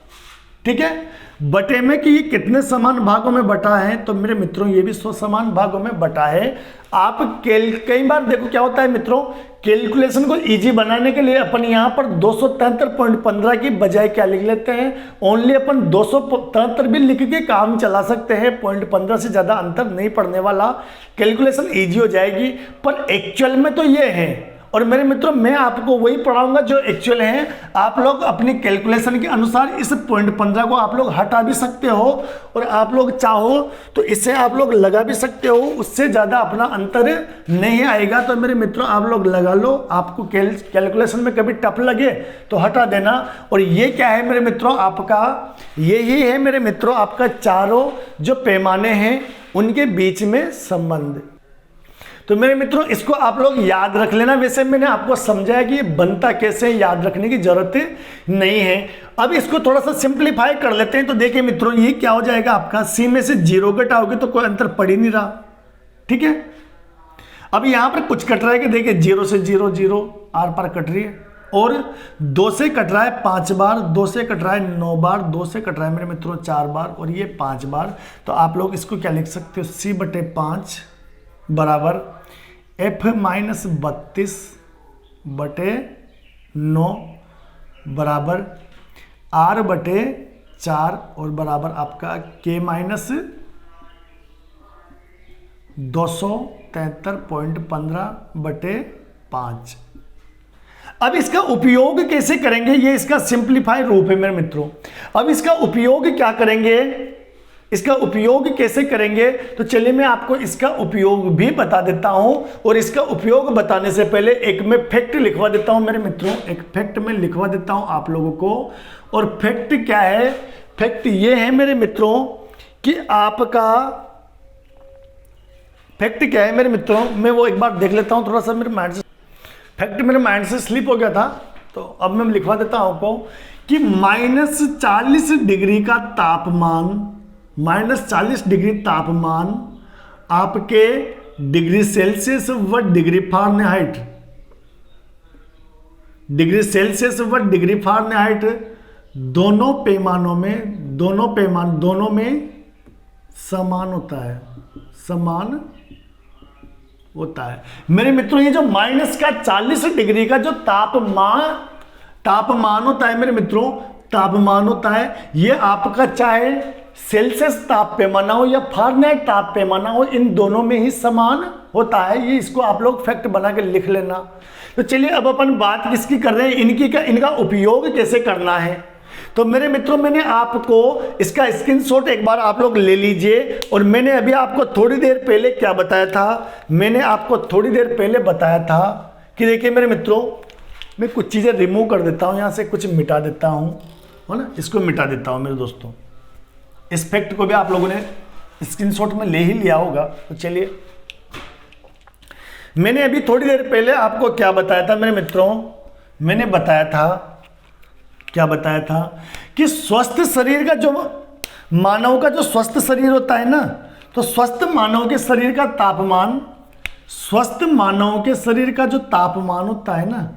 [SPEAKER 1] ठीक है, बटे में कि ये कितने समान भागों में बटा है। तो मेरे मित्रों ये भी 100 समान भागों में बटा है। आप कई बार देखो क्या होता है मित्रों, कैलकुलेशन को इजी बनाने के लिए अपन यहाँ पर 273.15 की बजाय क्या लिख लेते हैं, ओनली अपन 273 भी लिख के काम चला सकते हैं। 0.15 से ज़्यादा अंतर नहीं पड़ने वाला, कैलकुलेशन इजी हो जाएगी। पर एक्चुअल में तो ये है। और मेरे मित्रों मैं आपको वही पढ़ाऊंगा जो एक्चुअल है। आप लोग अपनी कैलकुलेशन के अनुसार इस 0.15 को आप लोग हटा भी सकते हो, और आप लोग चाहो तो इसे आप लोग लगा भी सकते हो। उससे ज़्यादा अपना अंतर नहीं आएगा। तो मेरे मित्रों आप लोग लगा लो, आपको कैलकुलेशन में कभी टफ लगे तो हटा देना। और ये क्या है मेरे मित्रों, आपका यही है मेरे मित्रों आपका चारों जो पैमाने हैं उनके बीच में संबंध। तो तो मेरे मित्रों इसको आप लोग याद रख लेना। वैसे मैंने आपको समझाया कि ये बनता कैसे, याद रखने की जरूरत नहीं है। अब इसको थोड़ा सा सिंप्लीफाई कर लेते हैं। तो देखिए मित्रों ये क्या हो जाएगा आपका, सी में से 0 घटाओगे तो कोई अंतर पड़ ही नहीं रहा, ठीक है। अब यहां पर कुछ कट रहा है कि देखिए 0 से 0 0 आर पार कट रही है, और 2 से कट रहा है 5 बार, 2 से कट रहा है 9 बार, 2 से कट रहा है मेरे मित्रों 4 बार, और ये 5 बार। तो आप लोग इसको क्या लिख सकते हो, c/5 बराबर f-32/9 बराबर r/4 और बराबर आपका k-273.15/5। अब इसका उपयोग कैसे करेंगे, ये इसका सिंप्लीफाई रूप है मेरे मित्रों। अब इसका उपयोग क्या करेंगे, इसका उपयोग कैसे करेंगे, तो चलिए मैं आपको इसका उपयोग भी बता देता हूं। और इसका उपयोग बताने से पहले एक मैं फैक्ट लिखवा देता हूं मेरे मित्रों, एक फैक्ट मैं लिखवा देता हूं आप लोगों को। और फैक्ट क्या है, फैक्ट ये है मेरे मित्रों कि आपका फैक्ट क्या है मेरे मित्रों, मैं वो एक बार देख लेता हूं, थोड़ा सा मेरे माइंड से फैक्ट मेरे माइंड से स्लिप हो गया था, तो अब मैं लिखवा देता हूं आपको कि -40 डिग्री का तापमान, -40 डिग्री तापमान आपके डिग्री सेल्सियस व डिग्री फ़ारेनहाइट, डिग्री सेल्सियस व डिग्री फ़ारेनहाइट दोनों में समान होता है, समान होता है मेरे मित्रों। ये जो -40 डिग्री का जो तापमान होता है मेरे मित्रों, तापमान होता है, ये आपका चाहे सेल्सियस ताप पैमाना हो या फ़ारेनहाइट ताप पैमाना हो, इन दोनों में ही समान होता है। ये इसको आप लोग फैक्ट बना के लिख लेना। तो चलिए अब अपन बात किसकी कर रहे हैं, इनका उपयोग कैसे करना है। तो मेरे मित्रों मैंने आपको इसका स्क्रीनशॉट एक बार आप लोग ले लीजिए। और मैंने अभी आपको थोड़ी देर पहले क्या बताया था, मैंने आपको थोड़ी देर पहले बताया था कि देखिए मेरे मित्रों, मैं कुछ चीज़ें रिमूव कर देता हूँ, यहाँ से कुछ मिटा देता हूँ, है ना, इसको मिटा देता हूँ मेरे दोस्तों। इस फैक्ट को भी आप लोगों ने स्क्रीनशॉट में ले ही लिया होगा। तो चलिए, मैंने अभी थोड़ी देर पहले आपको क्या बताया था मेरे मित्रों, मैंने बताया था, क्या बताया था कि स्वस्थ शरीर का जो मानव का जो स्वस्थ शरीर होता है ना, तो स्वस्थ मानव के शरीर का तापमान, स्वस्थ मानव के शरीर का जो तापमान होता है ना,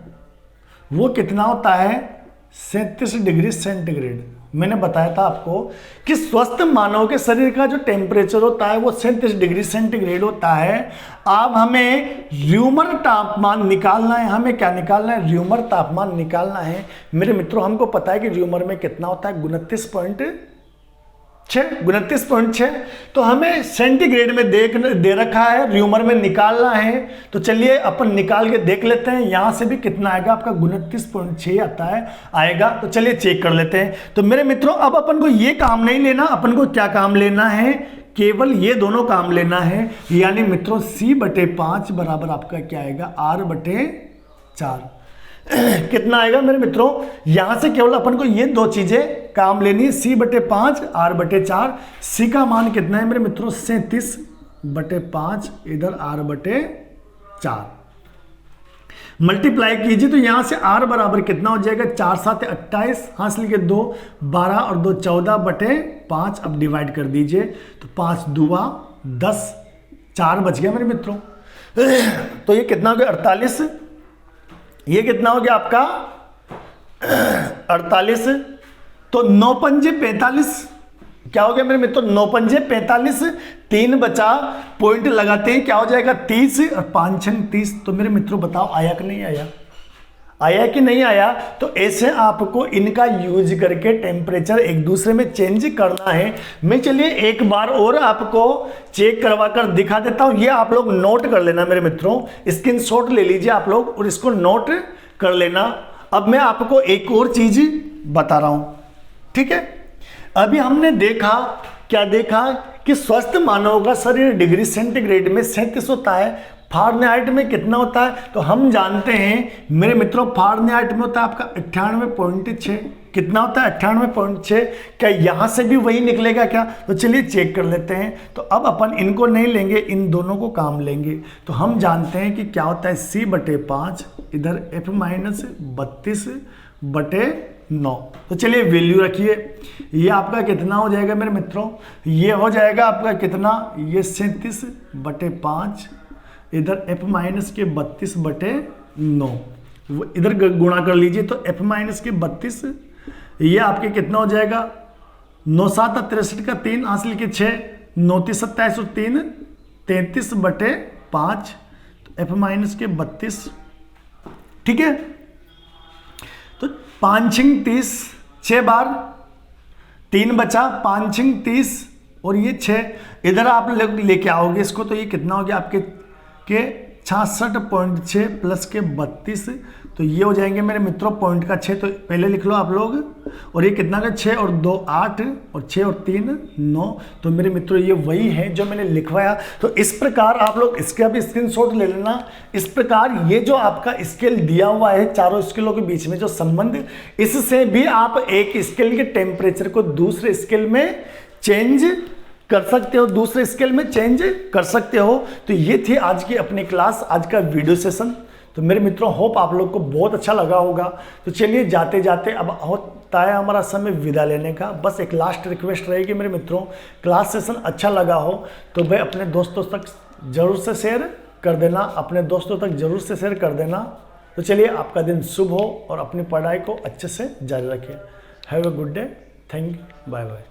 [SPEAKER 1] वो कितना होता है, 37 डिग्री सेंटीग्रेड। मैंने बताया था आपको कि स्वस्थ मानव के शरीर का जो टेम्परेचर होता है वो 37 डिग्री सेंटीग्रेड होता है। अब हमें र्यूमर तापमान निकालना है, हमें क्या निकालना है, र्यूमर तापमान निकालना है मेरे मित्रों। हमको पता है कि र्यूमर में कितना होता है, 29.6। तो हमें सेंटीग्रेड में दे रखा है, र्यूमर में निकालना है। तो चलिए अपन निकाल के देख लेते हैं, यहां से भी कितना आएगा आपका, 29.6 आता है, आएगा। तो चलिए चेक कर लेते हैं। तो मेरे मित्रों अब अपन को ये काम नहीं लेना, अपन को क्या काम लेना है, केवल ये दोनों काम लेना है। यानी मित्रों c/5 बराबर आपका क्या आएगा, r/4। कितना आएगा मेरे मित्रों, यहां से केवल अपन को ये दो चीजें काम लेनी है, c/5 r/4। c का मान कितना है मेरे मित्रों, 37/5, इधर r/4 मल्टीप्लाई कीजिए। तो यहां से r बराबर कितना हो जाएगा, 4 7 28, हासिल के 2 12 और 2 14/5। अब डिवाइड कर दीजिए, तो 5 दूआ 10, 4 बच गया मेरे मित्रों। तो ये कितना हो गया, 48। ये कितना हो गया आपका, 48। तो 9 पंजे 45, क्या हो गया मेरे मित्रों, 9 पंजे 45, 3 बचा, पॉइंट लगाते हैं, क्या हो जाएगा 30 और 5 6 30। तो मेरे मित्रों बताओ आया कि नहीं आया, आया कि नहीं आया। तो ऐसे आपको इनका यूज करके टेम्परेचर एक दूसरे में चेंज करना है। मैं चलिए एक बार और आपको चेक करवा कर दिखा देता हूं, ये आप लोग नोट कर लेना मेरे मित्रों, स्क्रीनशॉट ले लीजिए आप लोग और इसको नोट कर लेना। अब मैं आपको एक और चीज बता रहा हूं, ठीक है। अभी हमने देखा, क्या देखा कि स्वस्थ मानव का शरीर डिग्री सेंटीग्रेड में 37 होता है, फ़ारेनहाइट में कितना होता है, तो हम जानते हैं मेरे मित्रों फ़ारेनहाइट में होता है आपका 98.6, कितना होता है 98.6। क्या यहाँ से भी वही निकलेगा क्या? तो चलिए चेक कर लेते हैं। तो अब अपन इनको नहीं लेंगे, इन दोनों को काम लेंगे। तो हम जानते हैं कि क्या होता है C/5, इधर F-32/9। तो चलिए वैल्यू रखिए। ये आपका कितना हो जाएगा मेरे मित्रों? ये हो जाएगा आपका कितना? ये 37/5, इधर F-32/9, इधर गुणा कर लीजिए तो F-32, ये आपके कितना हो जाएगा? 9 7 63 का 3 हासिल लिखिए 6, 9 3 27 और 3 33/5, तो F-32। ठीक है, तो 5 6 30, 6 बार 3 बचा, 5 6 30 और ये 6, इधर आप लेके आओगे इसको तो ये कितना हो गया आपके 66.6 प्लस के 32, तो ये हो जाएंगे मेरे मित्रों पॉइंट का 6। तो पहले लिख लो आप लोग, और ये कितना का 6 और 2 8 और 6 और 3 9। तो मेरे मित्रों ये वही है जो मैंने लिखवाया। तो इस प्रकार आप लोग इसका भी स्क्रीनशॉट ले लेना। इस प्रकार ये जो आपका स्केल दिया हुआ है, चारों स्केलों के बीच में जो संबंध, इससे भी आप एक स्केल के टेम्परेचर को दूसरे स्केल में चेंज कर सकते हो, दूसरे स्केल में चेंज कर सकते हो। तो ये थी आज की अपनी क्लास, आज का वीडियो सेशन। तो मेरे मित्रों होप आप लोग को बहुत अच्छा लगा होगा। तो चलिए जाते जाते अब होता है हमारा समय विदा लेने का। बस एक लास्ट रिक्वेस्ट रहेगी मेरे मित्रों, क्लास सेशन अच्छा लगा हो तो भाई अपने दोस्तों तक जरूर से शेयर कर देना, अपने दोस्तों तक जरूर से शेयर कर देना। तो चलिए आपका दिन शुभ हो और अपनी पढ़ाई को अच्छे से जारी रखें। Have a good day, thank you, bye bye.